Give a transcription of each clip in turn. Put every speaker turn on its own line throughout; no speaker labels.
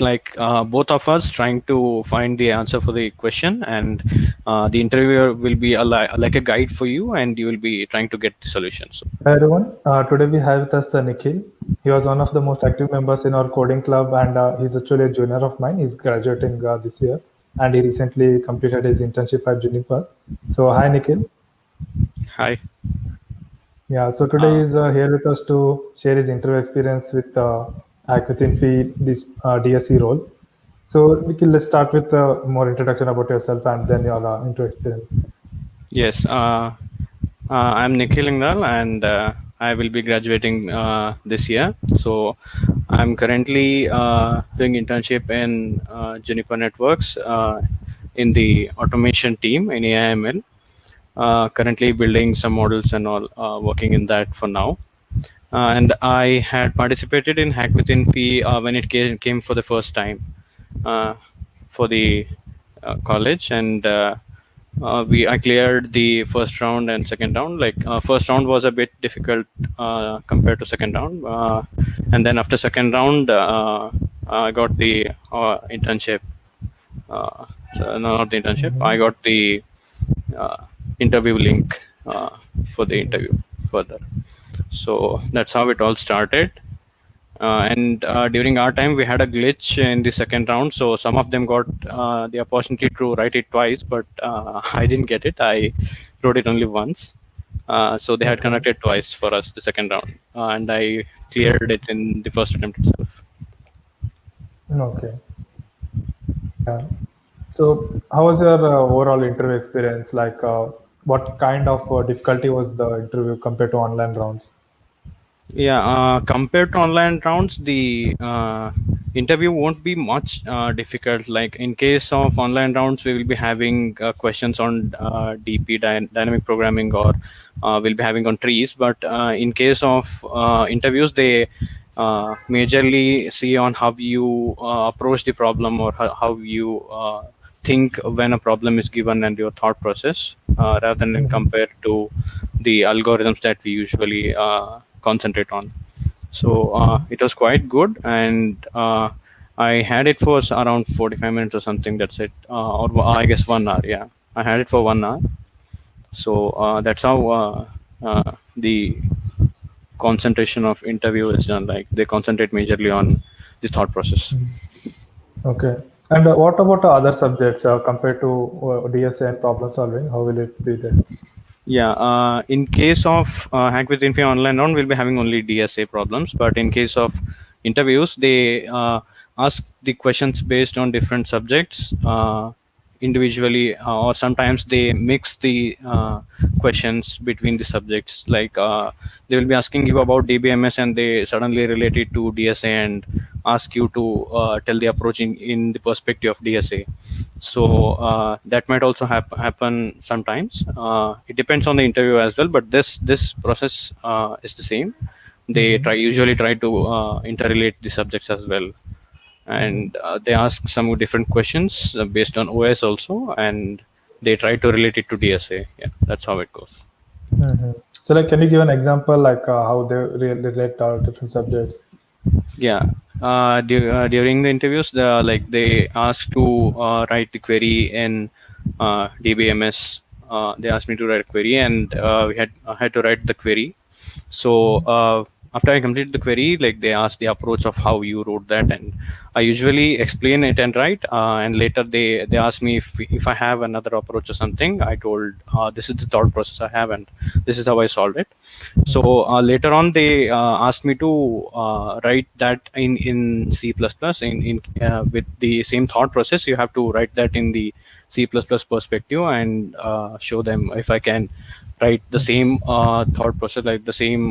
like both of us trying to find the answer for the question, and the interviewer will be like a guide for you, and you will be trying to get the solution. So
Hi everyone. Today we have with us Nikhil. He was one of the most active members in our coding club, and he's actually a junior of mine. He's graduating this year, and he recently completed his internship at Juniper. So, hi Nikhil.
hi.
Yeah. So today
uh,
he's here with us to share his interview experience with HackWithInfy DSE role. So, Nikhil, let's start with more introduction about yourself and then your interview experience.
yes, I'm Nikhil, and I will be graduating this year. So I'm currently doing internship in Juniper Networks in the automation team in AIML. Currently building some models and all, working in that for now. And I had participated in Hack Within P when it came for the first time uh, for the college, and I cleared the first round and second round. Like first round was a bit difficult compared to second round, and then after second round, I got the internship. Uh, so, no, not the internship. I
Mhm.
got the uh, interview link for the interview further. So that's how it all started. And during our time, we had a glitch in the second round. So some of them got the opportunity to write it twice, but I didn't get it. I wrote it only once. So they had
Okay.
conducted twice for us the second round, and I cleared it in the first attempt itself.
Okay. Yeah. So, how was your overall interview experience? Like, what kind of difficulty was the interview compared to online rounds?
Yeah, compared to online rounds, the interview won't be much difficult. Like in case of online rounds, we will be having questions on dynamic programming, or we'll be having on trees. But in case of interviews, they majorly see on how you approach the problem, or how you think when a problem is given, and your thought process, rather than
Mhm.
compared to the algorithms that we usually concentrate on. So it was quite good, and I had it for around 45 minutes or something. That's it, or I guess 1 hour. Yeah, I had it for 1 hour. So that's how the concentration of interview is done. Like they concentrate majorly on the thought process.
Mhm. Okay. And what about other subjects compared to DSA and problem solving? How will it be there?
Yeah, in case of Hack with Infy online round, we'll be having only DSA problems. But in case of interviews, they ask the questions based on different subjects individually, or sometimes they mix the questions between the subjects. Like they will be asking you about DBMS, and they suddenly relate it to DSA and ask you to tell the approach in the perspective of DSA. So that might also happen sometimes. It depends on the interview as well, but this process is the same. They
Hmm.
usually try to interrelate the subjects as well,
Hmm.
and they ask some different questions based on OS also, and they try to relate it to DSA. Yeah, that's how it goes.
Hmm. So, like, can you give an example, like how they relate different subjects?
Yeah, during the interviews, like they asked to write the query in DBMS. They asked me to write a query, and we had to write the query. So
Mhm.
after I completed the query, like they asked the approach of how you wrote that, and I usually explain it and write. And later they asked me if I have another approach or something. I told this is the thought process I have, and this is how I solved it.
Mhm.
So later on, they asked me to write that in C++. In with the same thought process, you have to write that in the C++ perspective, and show them if I can write the
Mhm.
same thought process, like the same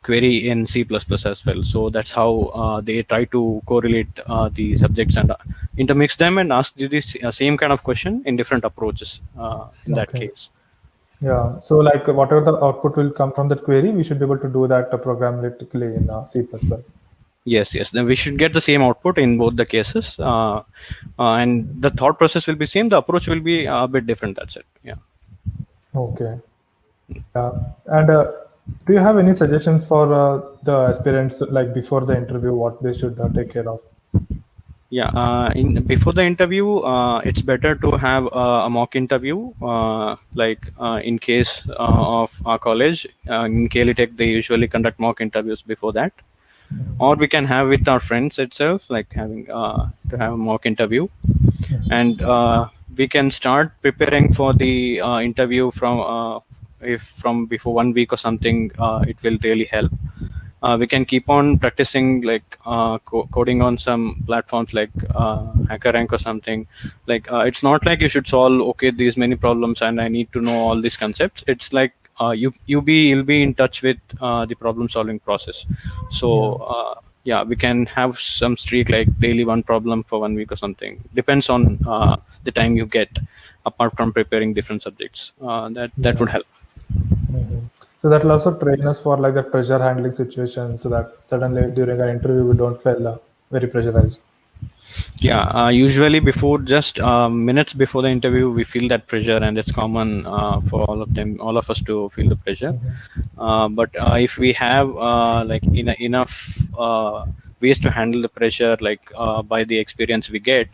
query in C++ as well. So that's how they try to correlate the subjects and intermix them, and ask you the same kind of question in different approaches in that
Okay.
case.
Yeah. So, like, whatever the output will come from that query, we should be able to do that programmatically in C++.
Yes, yes. Then we should get the same output in both the cases, and
Mhm.
the thought process will be same. The approach will be a bit different. That's it. Yeah.
Okay. Yeah. And do you have any suggestions for the aspirants, like before the interview, what they should take care of?
Yeah, in before the interview, it's better to have a mock interview. In case of our college, in Tech, they usually conduct mock interviews before that, or we can have with our friends itself, like having to have a mock interview, and we can start preparing for the interview from if from before 1 week or something. It will really help. We can keep on practicing, like coding on some platforms like HackerRank or something. Like it's not like you should solve okay these many problems and I need to know all these concepts. It's like you'll be in touch with the problem solving process. So
Yeah.
yeah, we can have some streak like daily one problem for 1 week or something. Depends on the time you get. Apart from preparing different subjects, that would
Yeah.
help.
Mhm. So that will also train us for like the pressure handling situation, so that suddenly during our interview we don't feel very pressurized.
Yeah, usually before just minutes before the interview, we feel that pressure, and it's common for all of us to feel the pressure.
Mhm.
But if we have enough ways to handle the pressure, like by the experience we get,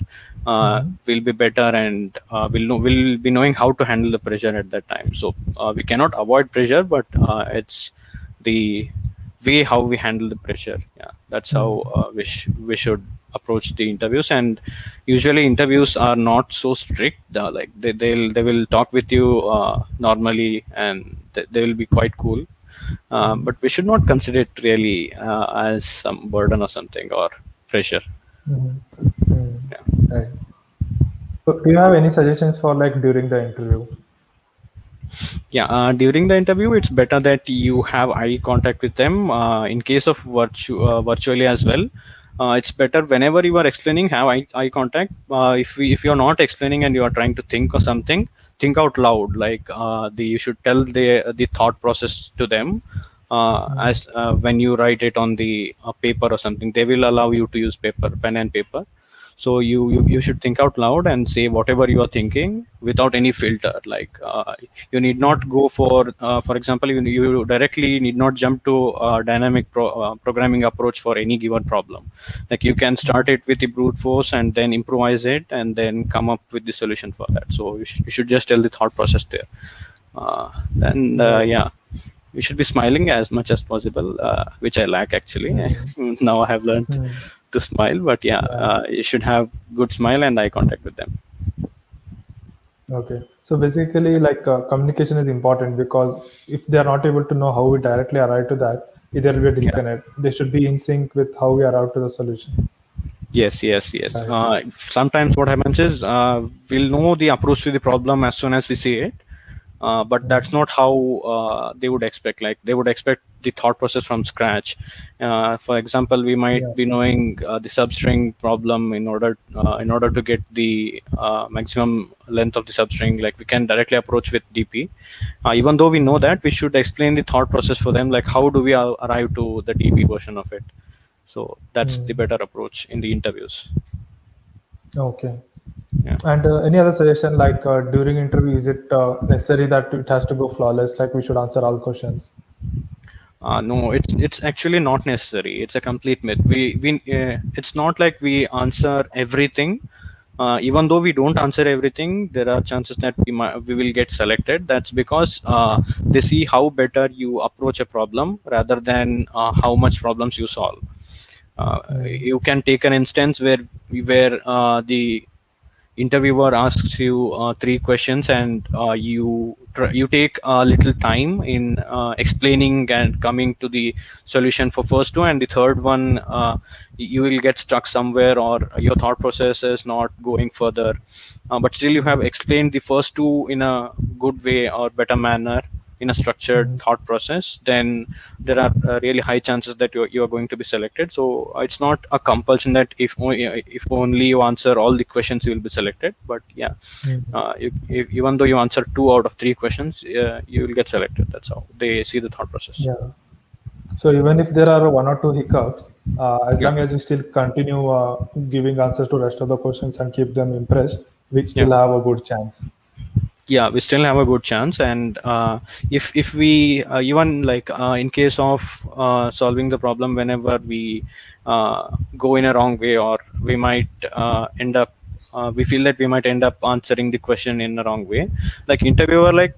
Mhm.
we'll be better, and we'll be knowing how to handle the pressure at that time. So we cannot avoid pressure, but it's the way how we handle the pressure. Yeah, that's how
Mhm.
we should approach the interviews. And usually interviews are not so strict. Like they will talk with you normally, and they will be quite cool.
Mhm.
But we should not consider it really as some burden or something or pressure.
Mhm. Mhm.
Yeah.
Right. So do you have any suggestions for like during the interview?
Yeah, during the interview, it's better that you have eye contact with them. In case of virtually as well, it's better whenever you are explaining, have eye contact. If you're not explaining and you are trying to think or something, think out loud. Like you should tell the thought process to them.
Mhm.
As when you write it on the paper or something, they will allow you to use pen and paper. So you should think out loud and say whatever you are thinking without any filter. Like you need not
Mhm.
go for example, you directly need not jump to dynamic programming approach for any given problem. Like you can start
Mhm.
it with the brute force and then improvise it and then come up with the solution for that. So you should just tell the thought process there. Then
Right.
yeah, we should be smiling as much as possible, which I lack actually.
Mhm.
Now I have learned
Mhm.
to smile, but yeah,
Yeah.
you should have good smile and eye contact with them.
Okay. So basically, like communication is important because if they are not able to know how we directly arrive to that, there will be a
Yeah.
disconnect. They should be in sync with how we arrive to the solution.
Yes, yes, yes.
Right.
Sometimes what happens is we'll know the approach to the problem as soon as we see it, but that's
Mhm.
not how they would expect. Like they would expect the thought process from scratch. For example, we might
Yeah.
be knowing the substring problem in order to get the maximum length of the substring. Like we can directly approach with DP. Even though we know
Mhm.
that, we should explain the thought process for them. Like how do we arrive to the DP version of it? So that's the
Mhm.
better approach in the interviews.
Okay.
Yeah.
And any other suggestion, like during interview, is it necessary that it has to go flawless? Like we should answer all questions.
No, it's actually not necessary. It's a complete myth. It's not like we answer everything. Even though we don't answer everything, there are chances that we will get selected. That's because they see how better you approach a problem rather than how much problems you solve.
Mm.
You can take an instance where the interviewer asks you three questions, and you take a little time in explaining and coming to the solution for first two, and the third one you will get stuck somewhere, or your thought process is not going further. But still you have
Mm.
explained the first two in a good way or better manner, in a structured
Mm.
thought process, then there are really high chances that you are going to be selected. So it's not a compulsion that if only you answer all the questions you will be selected. But yeah,
Mm.
even though you answer two out of three questions, you will get selected. That's how they see the thought process.
Yeah. So even if there are one or two hiccups, as
Yeah.
long as we still continue giving answers to rest of the questions and keep them impressed, we
Yeah.
still have a good chance.
Yeah, we still have a good chance. And if we even like in case of solving the problem, whenever we go in a wrong way, or we might end up we feel that we might end up answering the question in a wrong way. Like interviewer, like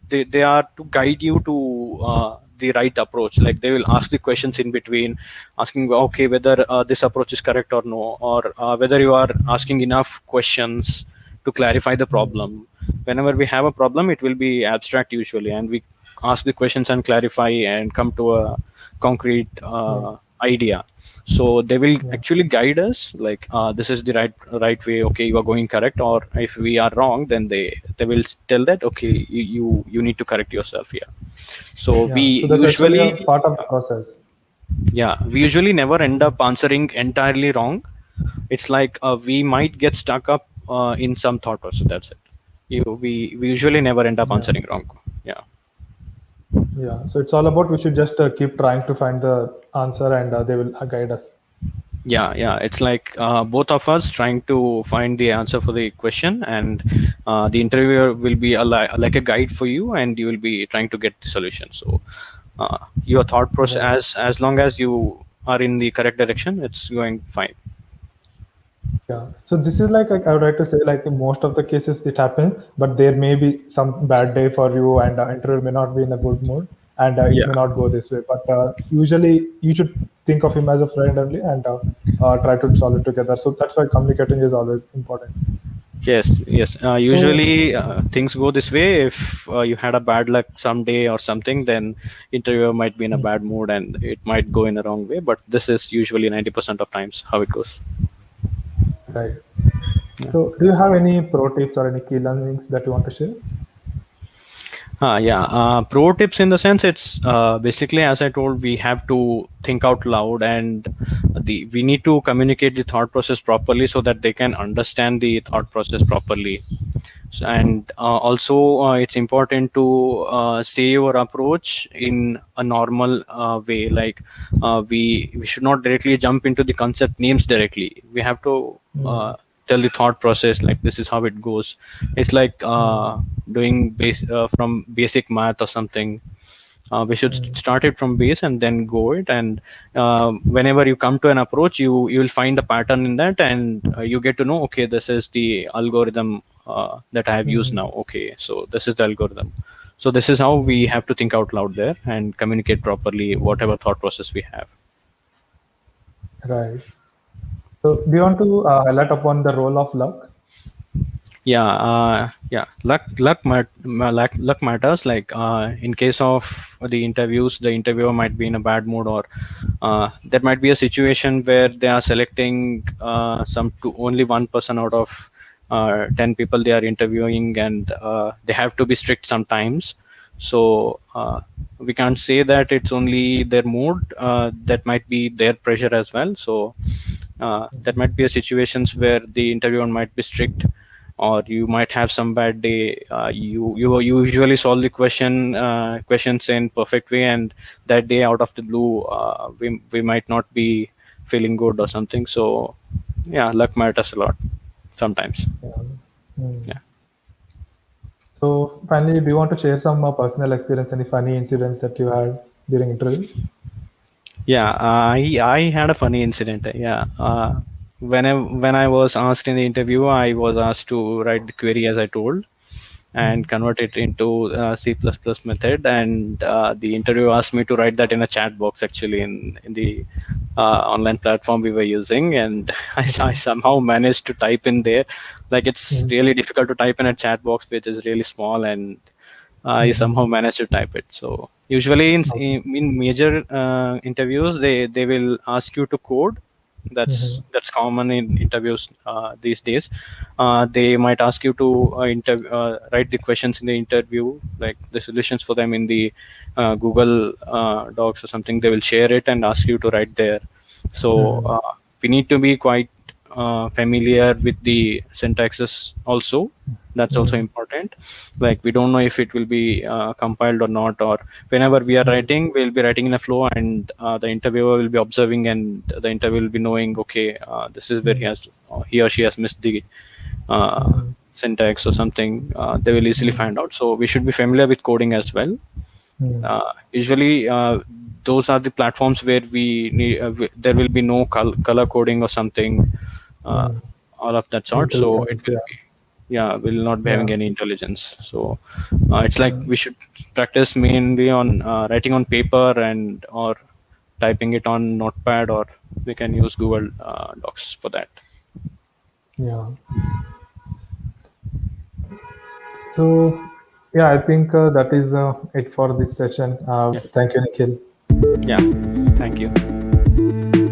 they are to guide you to the right approach. Like they will ask the questions in between, asking okay whether this approach is correct or no, or whether you are asking enough questions to clarify the problem. Whenever we have a problem, it will be abstract usually, and we ask the questions and clarify and come to a concrete
Yeah.
idea. So they will
Yeah.
actually guide us, like this is the right way, okay, you are going correct. Or if we are wrong, then they will tell that okay, you need to correct yourself here. So we
Yeah. So that's actually a
usually,
part of the process.
yeah, we usually never end up answering entirely wrong. It's like we might get stuck up in some thought process. That's it. We usually never end up
Yeah.
answering wrong. Yeah.
Yeah. So it's all about we should just keep trying to find the answer, and they will guide us.
Yeah, it's like both of us trying to find the answer for the question, and the interviewer will be like a guide for you, and you will be trying to get the solution. So your thought process,
Right.
as long as you are in the correct direction, it's going fine.
Yeah. So this is like I would like to say, like in most of the cases it happens, but there may be some bad day for you, and interview may not be in a good mood, and it
Yeah.
may not go this way. But usually you should think of him as a friend only, and try to solve it together. So that's why communicating is always important.
Yes.
So
Usually things go this way. If you had a bad luck someday or something, then interviewer might be in a bad mood and it might go in the wrong way. But this is usually 90% of times how it goes.
right. So do you have any pro tips or any key learnings that you want to share?
Yeah. Pro tips in the sense, it's basically, as I told, we have to think out loud, and we need to communicate the thought process properly so that they can understand the thought process properly. And also it's important to say your approach in a normal way. Like we should not directly jump into the concept names directly. We have to
Mm,
tell the thought process, like this is how it goes. It's like
mm,
doing from basic math or something. We should
mm,
start it from base and then go it. And whenever you come to an approach, you will find a pattern in that, and you get to know, okay, this is the algorithm that I have used
mm,
now. Okay, so this is the algorithm. So this is how we have to think out loud there and communicate properly whatever thought process we have.
right. So do you want to highlight upon the role of luck?
Yeah. Luck matters. Like in case of the interviews, the interviewer might be in a bad mood, or there might be a situation where they are selecting some to only one person out of 10 people they are interviewing, and they have to be strict sometimes. So we can't say that it's only their mood. That might be their pressure as well. So that might be a situations where the interviewer might be strict, or you might have some bad day. You usually solve the questions in perfect way, and that day out of the blue, we might not be feeling good or something. So yeah, luck matters a lot sometimes.
Yeah. Mm.
Yeah.
So finally, do you want to share some personal experience, any funny incidents that you had during interviews?
Yeah, I had a funny incident. Yeah, when I was asked in the interview, I was asked to write the query as I told, and
Mm,
convert it into C++ method. And the interview asked me to write that in a chat box, actually, in the online platform we were using. And I
okay.
somehow managed to type in there. Like it's
Mm,
really difficult to type in a chat box which is really small, and I
mhm.
somehow managed to type it. So usually
Okay.
in major interviews, they will ask you to code.
Mhm,
That's common in interviews these days. They might ask you to write the questions in the interview, like the solutions for them in the Google Docs or something. They will share it and ask you to write there. So
mhm,
we need to be quite familiar with the syntaxes also. That's also
mhm,
important. Like we don't know if it will be compiled or not, or whenever we are
mhm,
writing, we'll be writing in a flow, and the interviewer will be observing, and the interviewer will be knowing, okay, this is where
mhm,
he or she has missed the uh,
mhm,
syntax or something. They will easily
mhm,
find out. So we should be familiar with coding as well.
mhm,
Usually, those are the platforms where we need there will be no color coding or something, uh,
Mm.
all of that sort. So it
Intelligence,
will
yeah.
be, yeah, will not be
Yeah.
having any intelligence. So it's like
Mm.
we should practice mainly on writing on paper and or typing it on notepad, or we can use Google Docs for that.
Yeah. So, yeah, I think that is it for this session.
Yeah,
Thank you, Nikhil.
yeah, thank you.